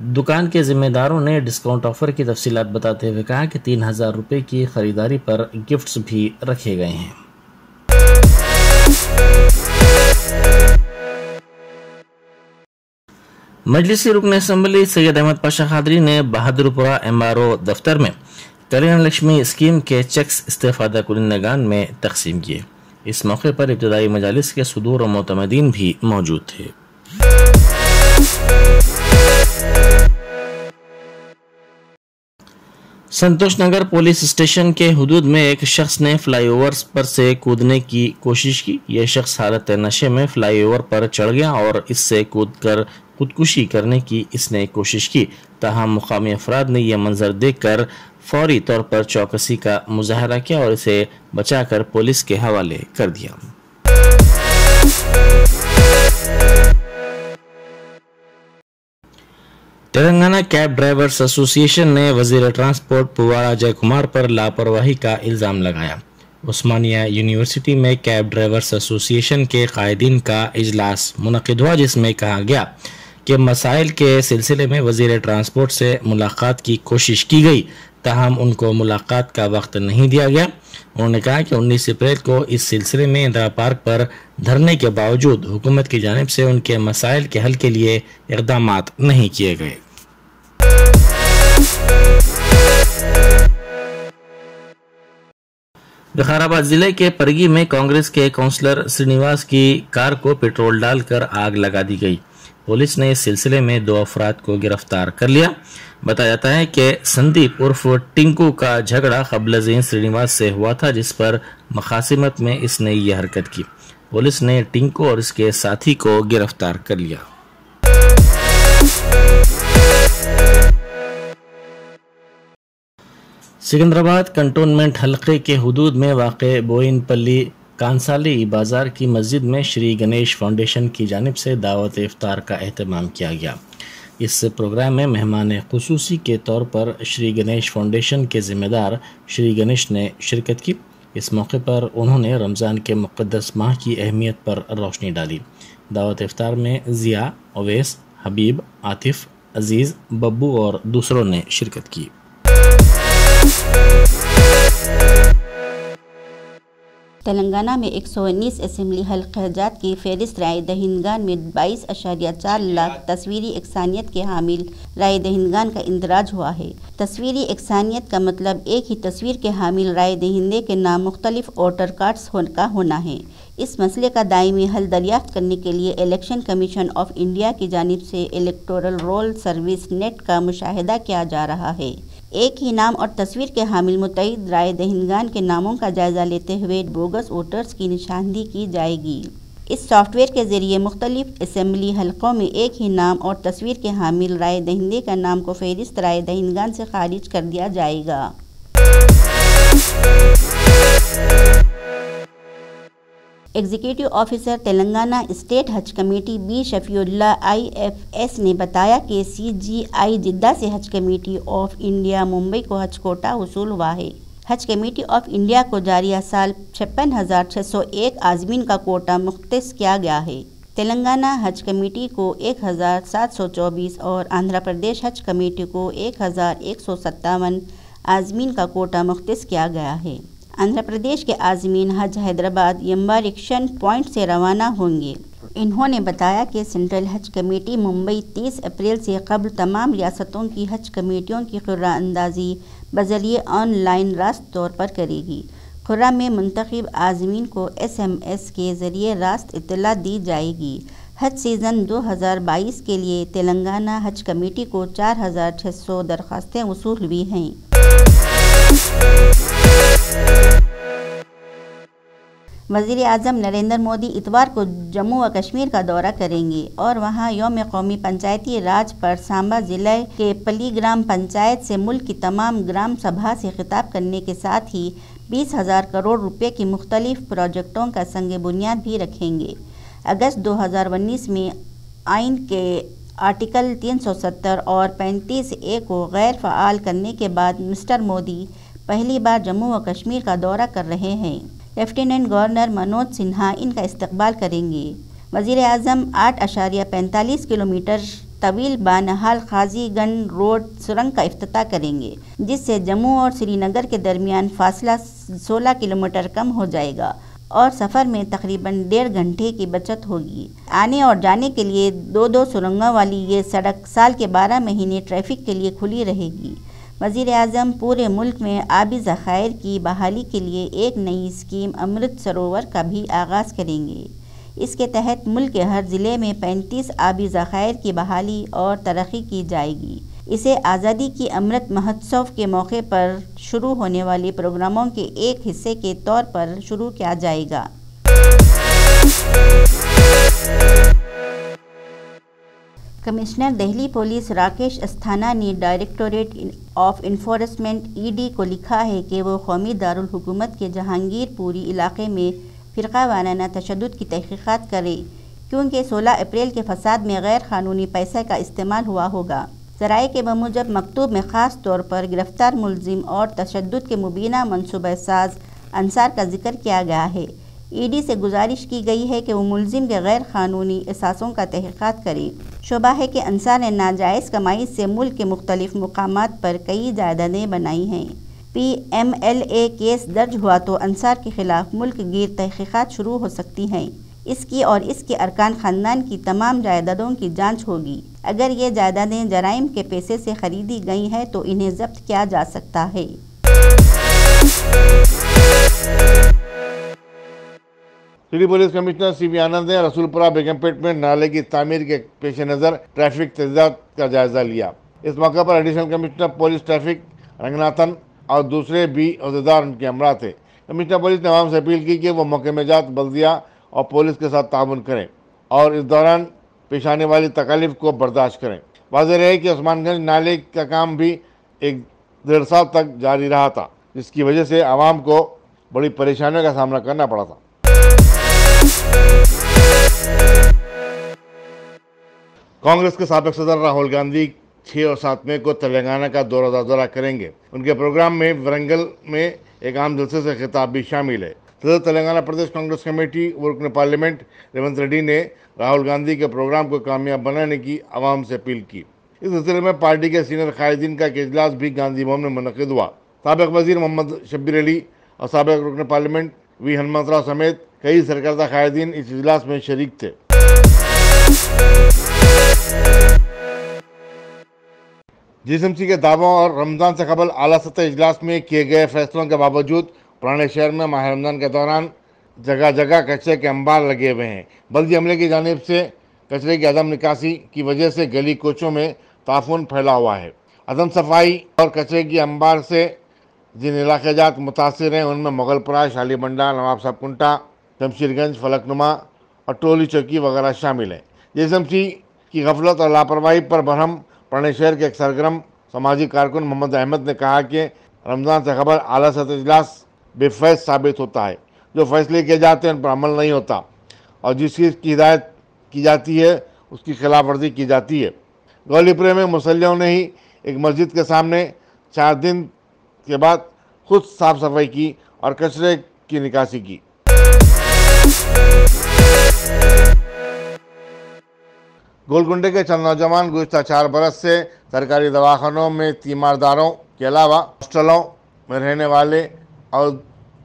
دکان کے ذمہ داروں نے ڈسکاؤنٹ آفر کی تفصیلات بتاتے ہوئے کہا کہ 3,000 روپے کی خریداری پر گفٹس بھی رکھے گئے ہیں۔ مجلسی رکن اسمبلی سید احمد پاشا قادری نے بہادر پورہ MRO دفتر میں کلیان لکشمی اسکیم کے چیکس استفادہ کنندگان میں تقسیم کیے۔ اس موقع پر ابتدائی مجالس کے صدور و معتمدین بھی موجود تھے۔ سنتوش نگر پولیس اسٹیشن کے حدود میں ایک شخص نے فلائی اوور پر سے کودنے کی کوشش کی۔ یہ شخص حالت نشے میں فلائی اوور پر چڑھ گیا اور اس سے کود کر خودکشی کرنے کی اس نے کوشش کی، تاہم مقامی افراد نے یہ منظر دیکھ کر فوری طور پر چوکسی کا مظاہرہ کیا اور اسے بچا کر پولیس کے حوالے کر دیا۔ تلنگانہ کیب ڈرائیورز ایسوسی ایشن نے وزیر ٹرانسپورٹ پوارا جے کمار پر لاپرواہی کا الزام لگایا۔ عثمانیہ یونیورسٹی میں کیب ڈرائیورز ایسوسی ایشن کے قائدین کا اجلاس منعقد ہوا، جس میں کہا گیا کہ مسائل کے سلسلے میں وزیر ٹرانسپورٹ سے ملاقات کی کوشش کی گئی، تاہم ان کو ملاقات کا وقت نہیں دیا گیا۔ انہوں نے کہا کہ 19 اپریل کو اس سلسلے میں اندرا پارک پر دھرنے کے باوجود حکومت کی جانب سے ان کے مسائل کے حل کے لیے اقدامات نہیں کیے گئے۔ وقار آباد ضلع کے پرگی میں کانگریس کے کونسلر سرینیواس کی کار کو پیٹرول ڈال کر آگ لگا دی گئی۔ پولیس نے اس سلسلے میں 2 افراد کو گرفتار کر لیا۔ بتایا جاتا ہے کہ سندیپ عرف ٹنکو کا جھگڑا قبل ازیں سرینیواس سے ہوا تھا، جس پر مخاصمت میں اس نے یہ حرکت کی۔ پولیس نے ٹنکو اور اس کے ساتھی کو گرفتار کر لیا۔ سکندرآباد کنٹونمنٹ حلقے کے حدود میں واقع بوئن پلی کانسالی بازار کی مسجد میں شری گنیش فاؤنڈیشن کی جانب سے دعوت افطار کا اہتمام کیا گیا۔ اس پروگرام میں مہمان خصوصی کے طور پر شری گنیش فاؤنڈیشن کے ذمہ دار شری گنیش نے شرکت کی۔ اس موقع پر انہوں نے رمضان کے مقدس ماہ کی اہمیت پر روشنی ڈالی۔ دعوت افطار میں ضیاء، اویس، حبیب، عاطف، عزیز، ببو اور دوسروں نے شرکت کی۔ تلنگانہ میں 119 اسمبلی حلقہ جات کی فہرست رائے دہندگان میں 22.4 لاکھ تصویری یکسانیت کے حامل رائے دہندگان کا اندراج ہوا ہے۔ تصویری یکسانیت کا مطلب ایک ہی تصویر کے حامل رائے دہندے کے نام مختلف ووٹر کارڈز کا ہونا ہے۔ اس مسئلے کا دائمی حل دریافت کرنے کے لیے الیکشن کمیشن آف انڈیا کی جانب سے الیکٹورل رول سروس نیٹ کا مشاہدہ کیا جا رہا ہے۔ ایک ہی نام اور تصویر کے حامل متعدد رائے دہندگان کے ناموں کا جائزہ لیتے ہوئے بوگس ووٹرز کی نشاندہی کی جائے گی۔ اس سافٹ ویئر کے ذریعے مختلف اسمبلی حلقوں میں ایک ہی نام اور تصویر کے حامل رائے دہندے کا نام کو فہرست رائے دہندگان سے خارج کر دیا جائے گا۔ ایگزیکٹو آفیسر تلنگانہ اسٹیٹ حج committee B Shafiullah IFS نے بتایا کہ CGI جدہ سے حج کمیٹی آف انڈیا ممبئی کو حج کوٹا وصول ہوا ہے۔ حج کمیٹی آف انڈیا کو جاریہ سال 56,601 عازمین کا کوٹا مختص کیا گیا ہے۔ تلنگانہ حج کمیٹی کو 1,724 اور آندھرا پردیش حج کمیٹی کو 1,157 عازمین کا کوٹا مختص کیا گیا ہے۔ آندھرا پردیش کے عازمین حج حیدرآباد یمباریکشن پوائنٹ سے روانہ ہوں گے۔ انہوں نے بتایا کہ سینٹرل حج کمیٹی ممبئی 30 اپریل سے قبل تمام ریاستوں کی حج کمیٹیوں کی قرعہ اندازی بذریعہ آن لائن راست طور پر کرے گی۔ قرعہ میں منتخب عازمین کو SMS کے ذریعے راست اطلاع دی جائے گی۔ حج سیزن 2022 کے لیے تلنگانہ حج کمیٹی کو 4,600 درخواستیں وصول ہوئی ہیں۔ وزیر اعظم نریندر مودی اتوار کو جموں و کشمیر کا دورہ کریں گے اور وہاں یوم قومی پنچایتی راج پر سامبا ضلع کے پلی گرام پنچایت سے ملک کی تمام گرام سبھا سے خطاب کرنے کے ساتھ ہی 20,000 کروڑ روپے کی مختلف پروجیکٹوں کا سنگ بنیاد بھی رکھیں گے۔ اگست 2019 میں آئین کے آرٹیکل 370 اور 35A کو غیر فعال کرنے کے بعد مسٹر مودی پہلی بار جموں و کشمیر کا دورہ کر رہے ہیں۔ لیفٹیننٹ گورنر منوج سنہا ان کا استقبال کریں گے۔ وزیر اعظم 8.45 کلومیٹر طویل بانہال قاضی گنج روڈ سرنگ کا افتتاح کریں گے، جس سے جموں اور سری نگر کے درمیان فاصلہ 16 کلومیٹر کم ہو جائے گا اور سفر میں تقریباً 1.5 گھنٹے کی بچت ہوگی۔ آنے اور جانے کے لیے دو سرنگوں والی یہ سڑک سال کے 12 مہینے ٹریفک کے لیے کھلی رہے گی۔ وزیر اعظم پورے ملک میں آبی ذخائر کی بحالی کے لیے ایک نئی اسکیم امرت سروور کا بھی آغاز کریں گے۔ اس کے تحت ملک کے ہر ضلع میں 35 آبی ذخائر کی بحالی اور ترقی کی جائے گی۔ اسے آزادی کی امرت مہوتسو کے موقع پر شروع ہونے والے پروگراموں کے ایک حصے کے طور پر شروع کیا جائے گا۔ کمشنر دہلی پولیس راکیش استھانا نے ڈائریکٹوریٹ آف انفورسمنٹ (ED) کو لکھا ہے کہ وہ قومی دارالحکومت کے جہانگیر پوری علاقے میں فرقہ وارانہ تشدد کی تحقیقات کرے، کیونکہ 16 اپریل کے فساد میں غیر قانونی پیسے کا استعمال ہوا ہوگا۔ ذرائع کے بموجب مکتوب میں خاص طور پر گرفتار ملزم اور تشدد کے مبینہ منصوبہ ساز انصار کا ذکر کیا گیا ہے۔ ED سے گزارش کی گئی ہے کہ وہ ملزم کے غیر قانونی اثاثوں کا تحقیقات کرے۔ شبہ ہے کہ انصار نے ناجائز کمائی سے ملک کے مختلف مقامات پر کئی جائیدادیں بنائی ہیں۔ PMLA کیس درج ہوا تو انصار کے خلاف ملک گیر تحقیقات شروع ہو سکتی ہیں۔ اس کی اور اس کے ارکان خاندان کی تمام جائیدادوں کی جانچ ہوگی۔ اگر یہ جائیدادیں جرائم کے پیسے سے خریدی گئی ہیں تو انہیں ضبط کیا جا سکتا ہے۔ سٹی پولیس کمشنر CV آنند نے رسول پورہ بیگم پیٹ میں نالے کی تعمیر کے پیش نظر ٹریفک تجزیات کا جائزہ لیا۔ اس موقع پر ایڈیشنل کمشنر پولیس ٹریفک رنگناتھن اور دوسرے بھی عہدیدار ان کے ہمراہ تھے۔ کمشنر پولیس نے عوام سے اپیل کی کہ وہ محکمہ جات، بلدیہ اور پولیس کے ساتھ تعاون کریں اور اس دوران پیش آنے والی تکالیف کو برداشت کریں۔ واضح رہے کہ عثمان گنج نالے کا کام بھی 1.5 سال تک جاری رہا تھا، جس کی وجہ سے عوام کو بڑی پریشانیوں کا سامنا کرنا پڑا تھا۔ کانگریس کے سابق صدر راہل گاندھی 6 اور 7 مئی کو تلنگانہ کا دورہ کریں گے۔ ان کے پروگرام میں ورنگل میں ایک عام جلسے سے خطاب بھی شامل ہے۔ صدر تلنگانہ پردیش کانگریس کمیٹی رکن پارلیمنٹ ریونت ریڈی نے راہل گاندھی کے پروگرام کو کامیاب بنانے کی عوام سے اپیل کی۔ اس سلسلے میں پارٹی کے سینئر قائدین کا ایک اجلاس بھی گاندھی بھون میں منعقد ہوا۔ سابق وزیر محمد شبیر علی اور سابق رکن پارلیمنٹ وی ہنمنت راؤ سمیت کئی سرکردہ قائدین اس اجلاس میں شریک تھے۔ GSMC کے دعووں اور رمضان سے قبل اعلیٰ سطح اجلاس میں کیے گئے فیصلوں کے باوجود پرانے شہر میں ماہ رمضان کے دوران جگہ جگہ کچرے کے انبار لگے ہوئے ہیں۔ بلدی عملے کی جانب سے کچرے کی عدم نکاسی کی وجہ سے گلی کوچوں میں تعفن پھیلا ہوا ہے۔ عدم صفائی اور کچرے کی انبار سے جن علاقے جات متاثر ہیں ان میں مغل پورہ، شالی بنڈا، نواب صاحب کنٹا، جمشید گنج، فلک نما اور ٹولی چوکی وغیرہ شامل ہیں۔ GSMC کی غفلت اور لاپرواہی پر برہم پرانے شہر کے ایک سرگرم سماجی کارکن محمد احمد نے کہا کہ رمضان سے قبل اعلیٰ سطح اجلاس بے فیض ثابت ہوتا ہے۔ جو فیصلے کیے جاتے ہیں ان پر عمل نہیں ہوتا اور جس چیز کی ہدایت کی جاتی ہے اس کی خلاف ورزی کی جاتی ہے۔ گولی پورے میں مسلحوں نے ہی ایک مسجد کے سامنے 4 دن کے بعد خود صاف صفائی کی اور کچرے کی نکاسی کی۔ گولکنڈے کے چند نوجوان گزشتہ 4 برس سے سرکاری دواخانوں میں تیمارداروں کے علاوہ ہاسٹلوں میں رہنے والے اور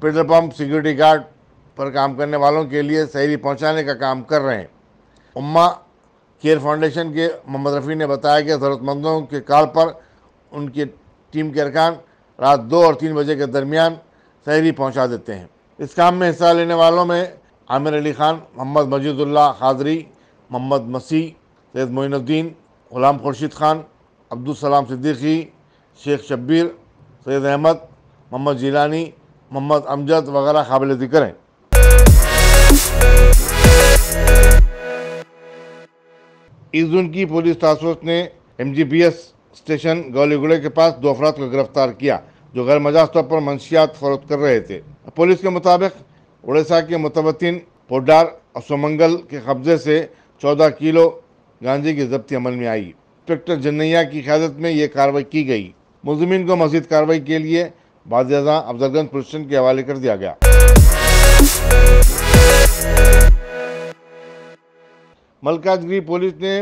پیٹرول پمپ سیکیورٹی گارڈ پر کام کرنے والوں کے لیے سحری پہنچانے کا کام کر رہے ہیں۔ امہ کیئر فاؤنڈیشن کے محمد رفیع نے بتایا کہ ضرورت مندوں کے کال پر ان کی ٹیم کے ارکان رات 2 اور 3 بجے کے درمیان سحری پہنچا دیتے ہیں۔ اس کام میں حصہ لینے والوں میں عامر علی خان، محمد مجید اللہ قادری، محمد مسیح، سید معین الدین، غلام خورشید خان، عبدالسلام صدیقی، شیخ شبیر، سید احمد، محمد جیلانی، محمد امجد وغیرہ قابل ذکر ہیں۔ اس زون کی پولیس ٹاسک فورس نے MGBS اسٹیشن گولی گڑے کے پاس 2 افراد کو گرفتار کیا جو غیر مجاز طور پر منشیات فروخت کر رہے تھے۔ پولیس کے مطابق اڑیسہ کے متوطن پوڈار اور سومنگل کے قبضے سے 14 کلو گانجے کی ضبطی عمل میں آئی۔ انسپکٹر جنیا کی قیادت میں یہ کارروائی کی گئی۔ ملزمین کو مزید کارروائی کے لیے بعد ازاں افضل گنج پولیس اسٹیشن کے حوالے کر دیا گیا۔ ملکاج گری پولیس نے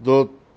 2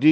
D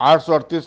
838